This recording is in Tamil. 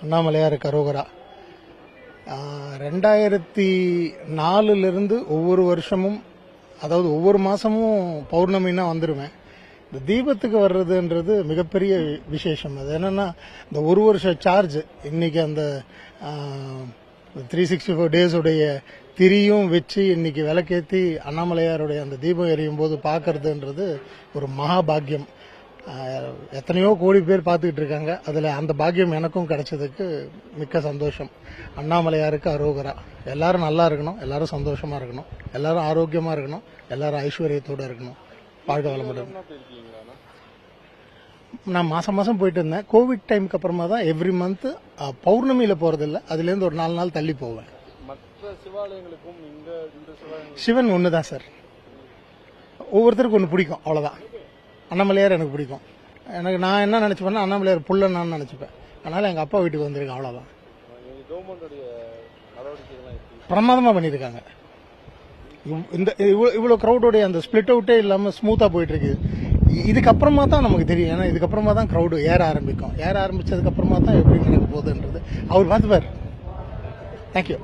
அண்ணாமலையார் கரோகரா. 2004 ஒவ்வொரு வருஷமும், அதாவது ஒவ்வொரு மாசமும் பௌர்ணமின்னா வந்துடுவேன். இந்த தீபத்துக்கு வர்றதுன்றது மிகப்பெரிய விசேஷம். அது என்னன்னா, இந்த ஒரு வருஷ சார்ஜ் இன்னைக்கு அந்த 364 days உடைய திரியும் வச்சு இன்னைக்கு விளக்கேற்றி அண்ணாமலையாருடைய அந்த தீபம் எரியும் போது பார்க்கறதுன்றது ஒரு மகாபாகியம். எத்தனையோ கோடி பேர் பார்த்துக்கிட்டு இருக்காங்க. அதில் அந்த பாக்கியம் எனக்கும் கிடைச்சதுக்கு மிக்க சந்தோஷம். அண்ணாமலையாருக்கு அரோகரா. எல்லாரும் நல்லா இருக்கணும், எல்லாரும் சந்தோஷமா இருக்கணும், எல்லாரும் ஆரோக்கியமா இருக்கணும், எல்லாரும் ஐஸ்வர்யத்தோட இருக்கணும். வாழ்க வளமுடன். நான் மாசம் மாசம் போயிட்டு இருந்தேன். கோவிட் டைமுக்கு அப்புறமா தான் எவ்ரி மந்த் பௌர்ணமியில போறதில்ல, அதுலேருந்து ஒரு 4 நாள் தள்ளி போவேன். சிவன் ஒண்ணுதான் சார். ஒவ்வொருத்தருக்கும் ஒன்று பிடிக்கும், அவ்வளவுதான். அண்ணாமலையார் எனக்கு பிடிக்கும். நான் என்ன நினைச்சுப்பேன்னா, அண்ணாமலையார் புள்ள நான் நினைச்சுப்பேன். அதனால எங்க அப்பா வீட்டுக்கு வந்திருக்கேன், அவ்வளவுதான். பிரமாதமா பண்ணிருக்காங்க. இந்த இவ்வளவு கிரௌடோடைய அந்த ஸ்பிளிட் அவுட்டே இல்லாம ஸ்மூத்தா போயிட்டு இருக்கு. இதுக்கப்புறமா தான் நமக்கு தெரியும். ஏன்னா இதுக்கப்புறமா தான் கிரௌடு ஏற ஆரம்பிக்கும். ஏற ஆரம்பிச்சதுக்கு அப்புறமா தான் எப்படி நடக்க போகுதுன்றது அவர் பார்த்துப்பார். தேங்க்யூ.